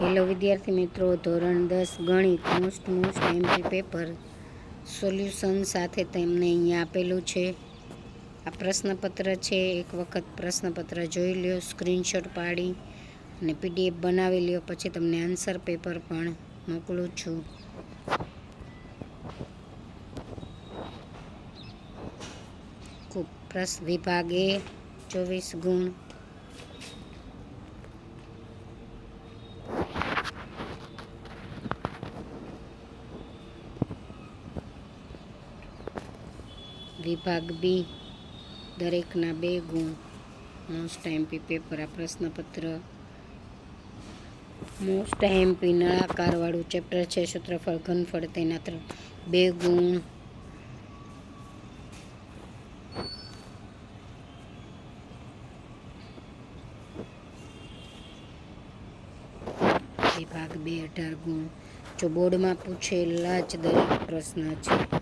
Hello વિદ્યાર્થી મિત્રો, ધોરણ 10 ગણિત મોસ્ટ એમપી પેપર સોલ્યુશન સાથે તેમને અહીંયા આપેલું છે. આ પ્રશ્નપત્ર છે. એક વખત પ્રશ્નપત્ર જોઈ લ્યો, સ્ક્રીનશોટ પાડી અને પીડીએફ બનાવી લ્યો. પછી તમને આન્સર પેપર પણ મોકલું છું. પ્રશ્ન વિભાગ એ 24 ગુણ. વિભાગ બી દરેકના 2 ગુણ. Most MP paper. આ પ્રશ્નપત્ર મોસ્ટ એમપી નળાકારવાળું ચેપ્ટર છે. ક્ષેત્રફળ, ઘનફળ, તેના 2 ગુણ. વિભાગ 2 18 ગુણ. જો બોર્ડમાં પૂછેલા જ દરેક પ્રશ્ન છે.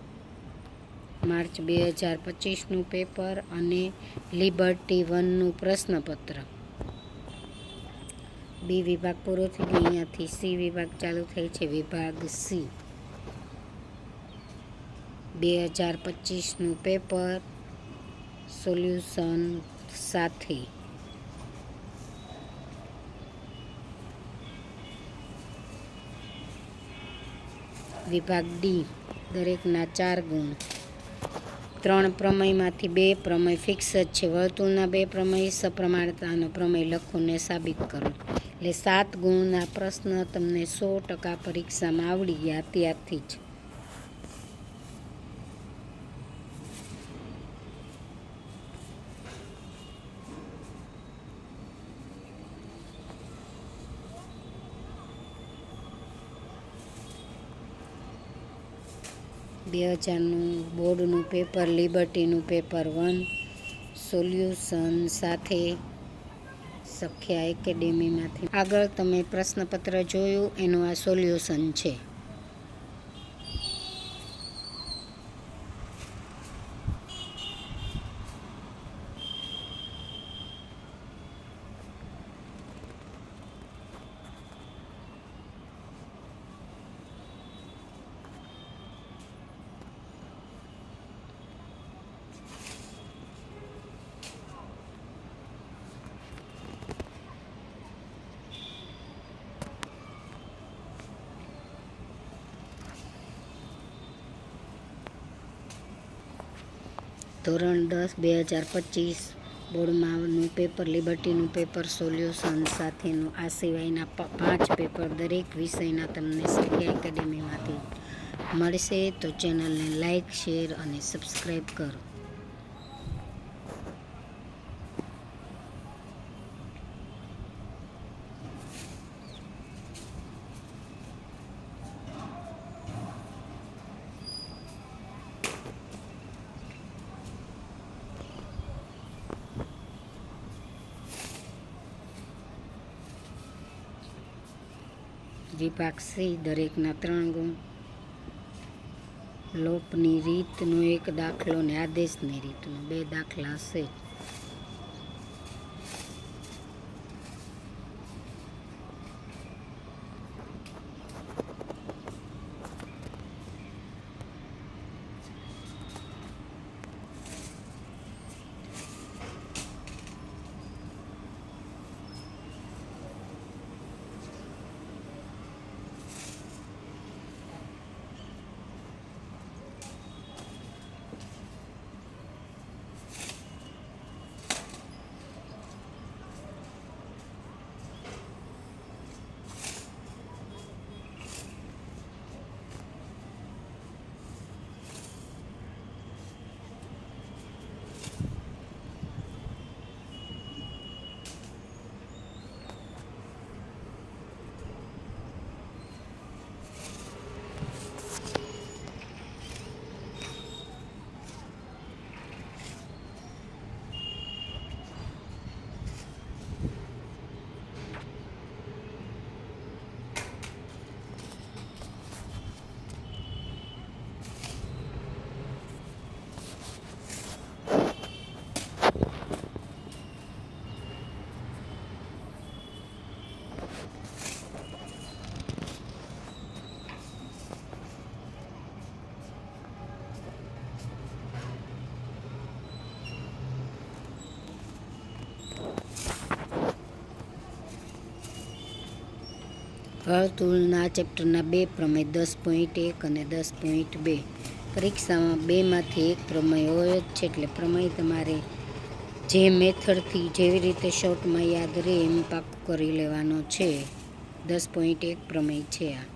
માર્ચ 2025નું પેપર અને લિબર્ટી 1નું પ્રશ્નપત્ર. બી વિભાગ પૂરો થઈ ગયો. અહીંયાથી સી વિભાગ ચાલુ થાય છે. વિભાગ સી 2025નું પેપર સોલ્યુશન સાથે. વિભાગ ડી દરેકના 4 ગુણ. 3 પ્રમેયમાંથી 2 પ્રમેય ફિક્સ જ છે. વર્તુળના 2 પ્રમેય, સપ્રમાણતાનો પ્રમેય લખો ને સાબિત કરો. એટલે 7 ગુણના પ્રશ્ન તમને 100% પરીક્ષામાં આવડી ગયા ત્યારથી જ. બોર્ડનું પેપર, લિબર્ટીનું પેપર 1 સોલ્યુશન સાથે સખ્યા એકેડેમીમાંથી. આગળ તમે પ્રશ્નપત્ર જોયું, એનું આ સોલ્યુશન છે. ધોરણ 10 2025 બોર્ડમાંનું પેપર, લિબર્ટીનું પેપર સોલ્યુશન સાથેનું. આ સિવાયના 5 પેપર દરેક વિષયના તમને સખ્યા એકેડેમીમાંથી મળશે. તો ચેનલને લાઇક, શેર અને સબસ્ક્રાઈબ કરો. વિભાગ સી દરેકના 3 ગુણ. લોપની રીતનો 1 દાખલો ને આદેશની રીતનો 2 દાખલા હશે. વર્તુળના ચેપ્ટરના 2 પ્રમેય 10.1 અને 10.2. પરીક્ષામાં 2માંથી એક પ્રમેય હોય જ છે, એટલે પ્રમેય તમારે જે મેથડથી જેવી રીતે શોર્ટમાં યાદ રહે એમ પાક્કું કરી લેવાનો છે. 10.1 પ્રમેય છે આ,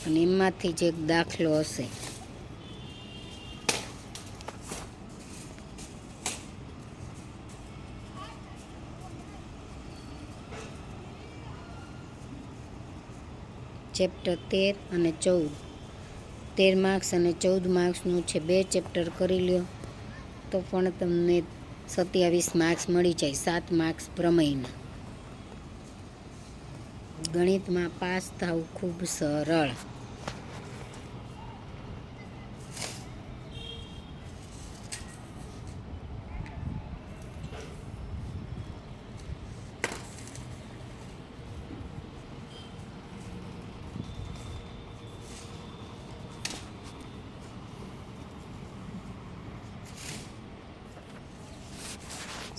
અને એમાંથી જ એક દાખલો હશે. ચેપ્ટર 13 અને 14, 13 માર્ક્સ અને 14 માર્ક્સનું છે. 2 ચેપ્ટર કરી લ્યો તો પણ તમને 27 માર્ક્સ મળી જાય, 7 માર્ક્સ પ્રમેયના. ગણિતમાં પાસ થવું ખૂબ સરળ.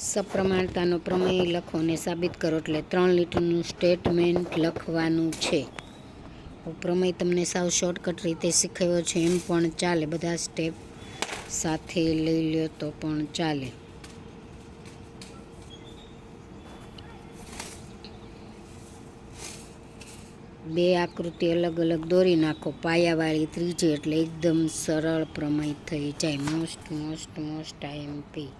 સપ્રમાણતાનો પ્રમેય લખો અને સાબિત કરો, એટલે 3 લીટીનું સ્ટેટમેન્ટ લખવાનું છે. પ્રમેય તમને સાવ શોર્ટકટ રીતે શીખવ્યો છે એમ પણ ચાલે, બધા સ્ટેપ સાથે લઈ લ્યો તો પણ ચાલે. બે આકૃતિ અલગ અલગ દોરી નાખો, પાયાવાળી ત્રીજી, એટલે એકદમ સરળ પ્રમેય થઈ જાય. Most IMP.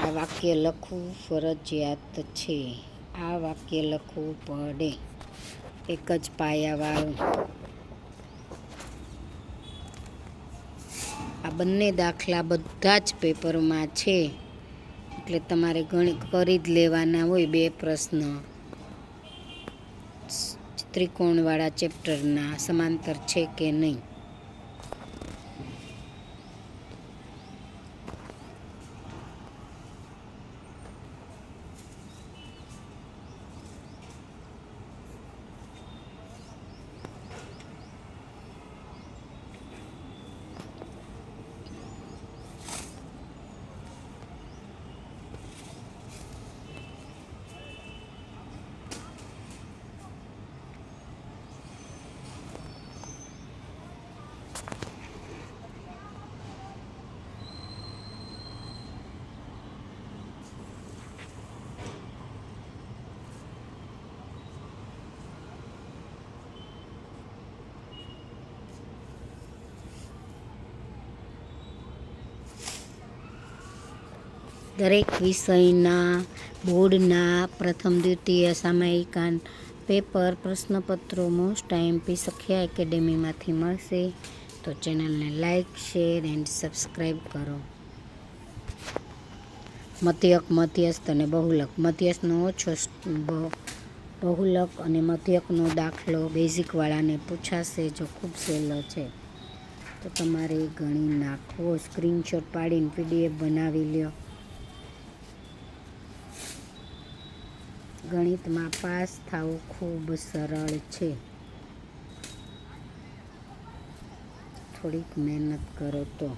આ વાક્ય લખવું ફરજિયાત છે. આ વાક્ય લખવું પડે, એક જ પાયાવાળું. આ બંને દાખલા બધા જ પેપરમાં છે, એટલે તમારે કરી જ લેવાના હોય. 2 પ્રશ્ન ત્રિકોણવાળા ચેપ્ટરના સમાંતર છે કે નહીં. દરેક વિષયના બોર્ડના પ્રથમ દ્વિતીય સામયિક પેપર પ્રશ્નપત્રો મોસ્ટ આઈએમપી સખ્યા એકેડેમીમાંથી મળશે. તો ચેનલને લાઇક, શેર એન્ડ સબસ્ક્રાઈબ કરો. મધ્યક, મધ્યસ્થ અને બહુલક. મધ્યસ્થનો ઓછો, બહુલક અને મધ્યકનો દાખલો બેઝિકવાળાને પૂછાશે. જો ખૂબ સહેલો છે તો તમારે ગણી નાખવો. સ્ક્રીનશોટ પાડીને PDF બનાવી લ્યો. ગણિતમાં પાસ થવું ખૂબ સરળ છે. થોડીક મહેનત કરો તો.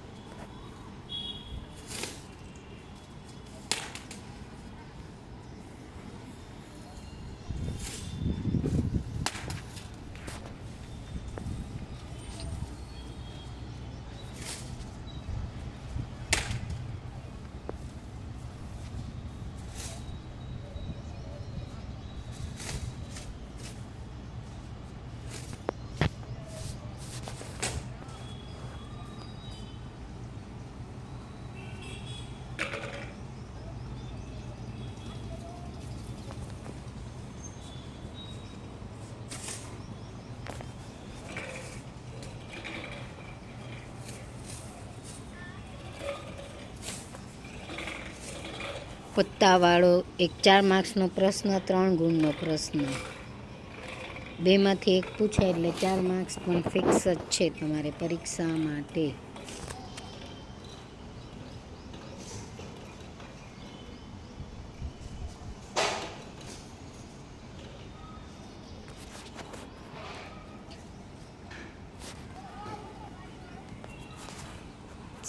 પત્તાવાળો એક 4 માર્ક્સનો પ્રશ્ન, 3 ગુણનો પ્રશ્ન. બેમાંથી એક પૂછાય એટલે 4 માર્ક્સ પણ ફિક્સ જ છે તમારે પરીક્ષા માટે.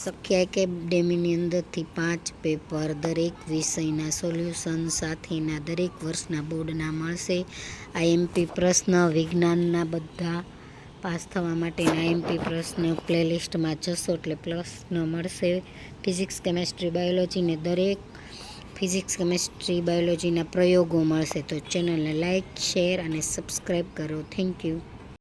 સખ્યા એકેડેમીની અંદરથી 5 પેપર દરેક વિષયના સોલ્યુશન સાથેના દરેક વર્ષના બોર્ડના મળશે. આઈએમપી પ્રશ્ન વિજ્ઞાનના બધા પાસ થવા માટેના આઈએમપી પ્રશ્ન પ્લેલિસ્ટમાં જશો એટલે પ્રશ્ન મળશે. ફિઝિક્સ કેમેસ્ટ્રી બાયોલોજીને દરેક ફિઝિક્સ કેમેસ્ટ્રી બાયોલોજીના પ્રયોગો મળશે. તો ચેનલને લાઇક, શેર અને સબસ્ક્રાઈબ કરો. Thank you.